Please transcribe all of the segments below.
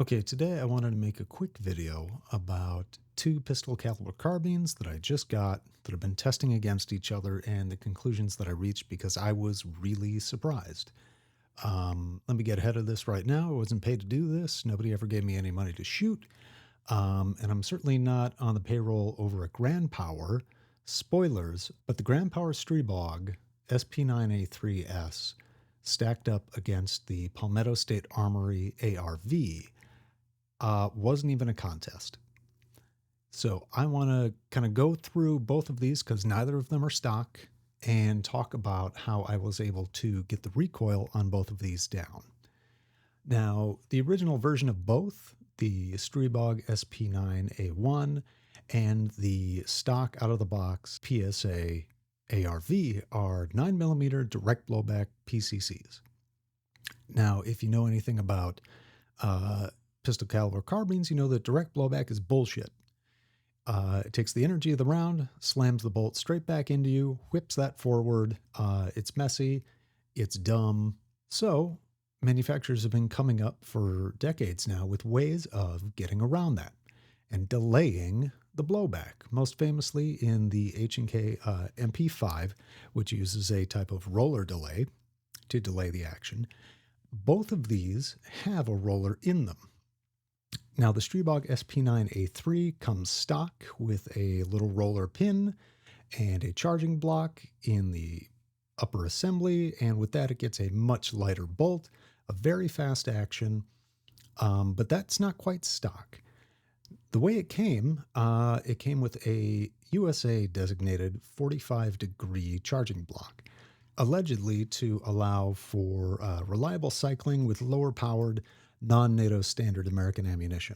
Okay, today I wanted to make a quick video about two pistol caliber carbines that I just got that have been testing against each other and the conclusions that I reached because I was really surprised. Let me get ahead of this right now. I wasn't paid to do this. Nobody ever gave me any money to shoot. And I'm certainly not on the payroll over at Grand Power. Spoilers, but the Grand Power Stribog SP9A3S stacked up against the Palmetto State Armory ARV wasn't even a contest. So I want to kind of go through both of these because neither of them are stock and talk about how I was able to get the recoil on both of these down. Now, the original version of both, the Stribog SP9A1 and the stock out of the box PSA ARV, are 9mm direct blowback PCCs. Now, if you know anything about pistol caliber carbines, you know that direct blowback is bullshit. It takes the energy of the round, slams the bolt straight back into you, whips that forward. It's messy, it's dumb. So manufacturers have been coming up for decades now with ways of getting around that and delaying the blowback, most famously in the H&K MP5, which uses a type of roller delay to delay the action. Both of these have a roller in them. Now, the Stribog SP9A3 comes stock with a little roller pin and a charging block in the upper assembly, and with that it gets a much lighter bolt, a very fast action, but that's not quite stock. The way it came with a USA designated 45-degree charging block, allegedly to allow for reliable cycling with lower powered non-NATO standard American ammunition.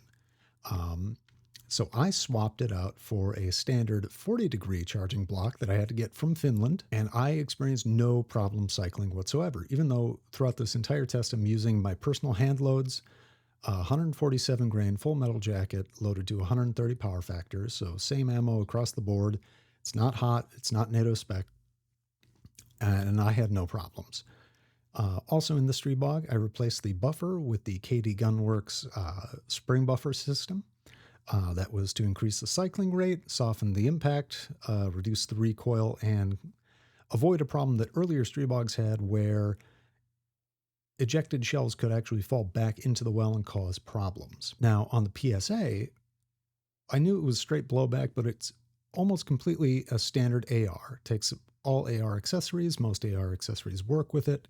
So I swapped it out for a standard 40-degree charging block that I had to get from Finland, and I experienced no problem cycling whatsoever, even though throughout this entire test I'm using my personal hand loads, 147 grain full metal jacket loaded to 130 power factors, so same ammo across the board. It's not hot, it's not NATO spec, and I had no problems. Also in the Stribog, I replaced the buffer with the KD Gunworks spring buffer system. That was to increase the cycling rate, soften the impact, reduce the recoil, and avoid a problem that earlier Stribogs had where ejected shells could actually fall back into the well and cause problems. Now, on the PSA, I knew it was straight blowback, but it's almost completely a standard AR. It takes all AR accessories. Most AR accessories work with it.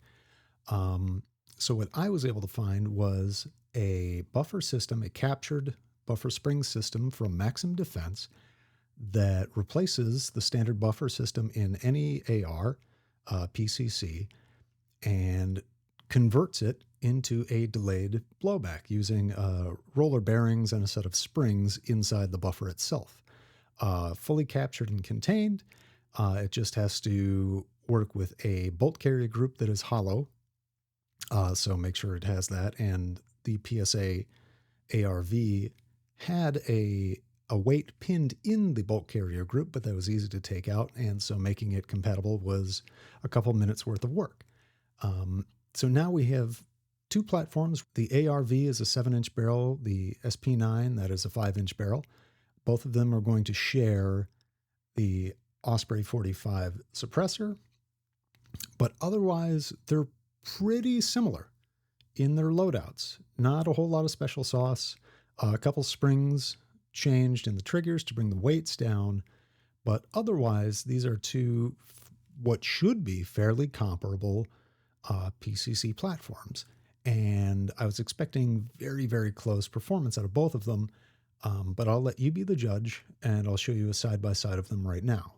So what I was able to find was a buffer system, a captured buffer spring system from Maxim Defense that replaces the standard buffer system in any AR, PCC, and converts it into a delayed blowback using roller bearings and a set of springs inside the buffer itself. Fully captured and contained. It just has to work with a bolt carrier group that is hollow. So make sure it has that. And the PSA ARV had a weight pinned in the bolt carrier group, but that was easy to take out. And so making it compatible was a couple minutes worth of work. So now we have two platforms. The ARV is a 7-inch barrel. The SP9, that is a 5-inch barrel. Both of them are going to share the Osprey 45 suppressor, but otherwise they're pretty similar in their loadouts. Not a whole lot of special sauce. A couple springs changed in the triggers to bring the weights down, but otherwise these are two what should be fairly comparable PCC platforms. And I was expecting very, very close performance out of both of them, but I'll let you be the judge, and I'll show you a side-by-side of them right now.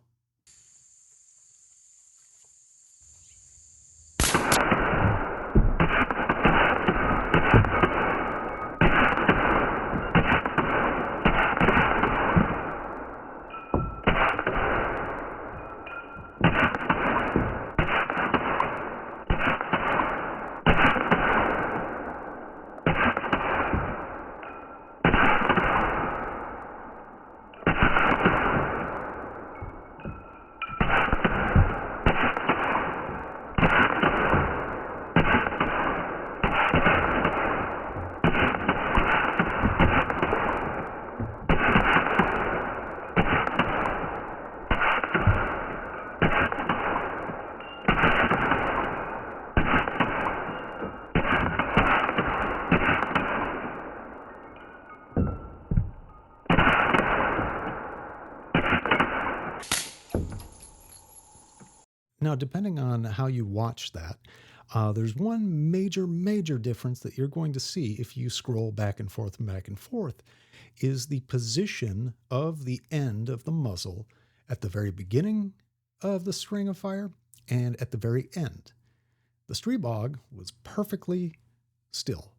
Now, depending on how you watch that, there's one major difference that you're going to see if you scroll back and forth is the position of the end of the muzzle at the very beginning of the string of fire and at the very end. The Streebog was perfectly still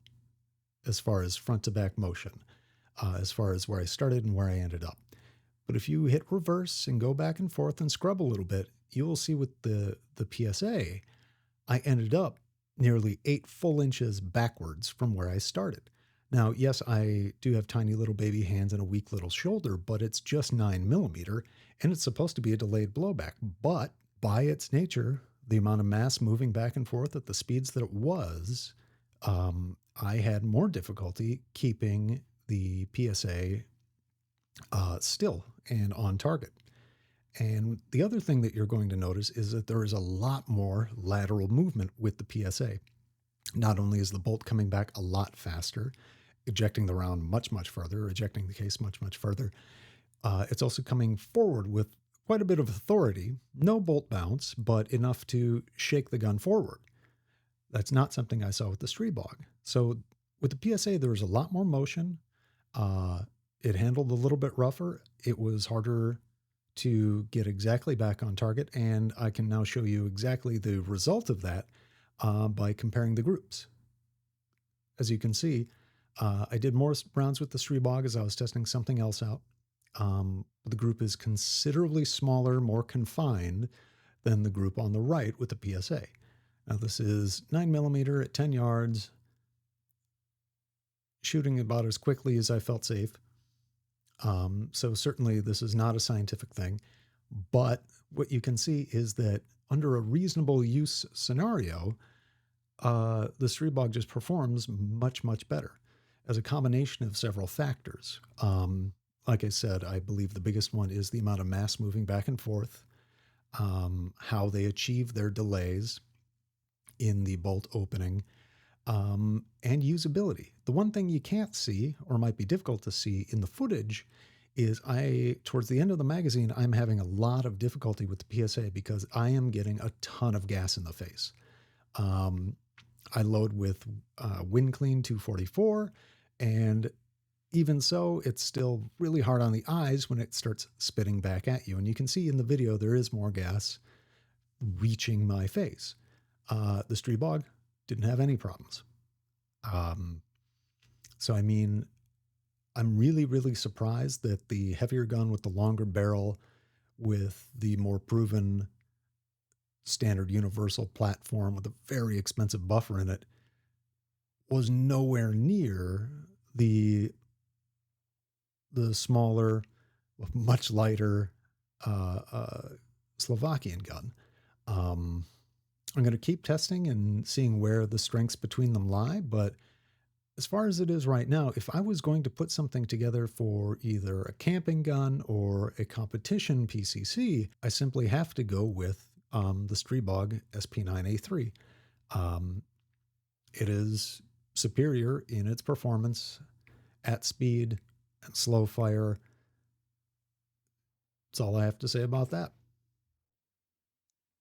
as far as front to back motion, as far as where I started and where I ended up. But if you hit reverse and go back and forth and scrub a little bit, you will see with the PSA, I ended up nearly 8 full inches backwards from where I started. Now, yes, I do have tiny little baby hands and a weak little shoulder, but it's just 9 millimeter, and it's supposed to be a delayed blowback. But by its nature, the amount of mass moving back and forth at the speeds that it was, I had more difficulty keeping the PSA still and on target. And the other thing that you're going to notice is that there is a lot more lateral movement with the PSA. Not only is the bolt coming back a lot faster, ejecting the round much further, ejecting the case much further, it's also coming forward with quite a bit of authority. No bolt bounce, but enough to shake the gun forward. That's not something I saw with the Streebog. So with the PSA, there was a lot more motion. It handled a little bit rougher. It was harder to get exactly back on target, and I can now show you exactly the result of that by comparing the groups. As you can see, I did more rounds with the Streebog as I was testing something else out. The group is considerably smaller, more confined than the group on the right with the PSA. Now this is 9mm at 10 yards, shooting about as quickly as I felt safe. So certainly this is not a scientific thing, but what you can see is that under a reasonable use scenario, the Streebog just performs much better as a combination of several factors. Like I said, I believe the biggest one is the amount of mass moving back and forth, how they achieve their delays in the bolt opening, and usability. The one thing you can't see, or might be difficult to see in the footage, is towards the end of the magazine, I'm having a lot of difficulty with the PSA because I am getting a ton of gas in the face. I load with WinClean 244, and even so, it's still really hard on the eyes when it starts spitting back at you. And you can see in the video, there is more gas reaching my face. The Streebog didn't have any problems. So, I mean, I'm really surprised that the heavier gun with the longer barrel with the more proven standard universal platform with a very expensive buffer in it was nowhere near the smaller, much lighter Slovakian gun. I'm going to keep testing and seeing where the strengths between them lie, but as far as it is right now, if I was going to put something together for either a camping gun or a competition PCC, I simply have to go with the Streebog SP9A3. It is superior in its performance at speed and slow fire. That's all I have to say about that.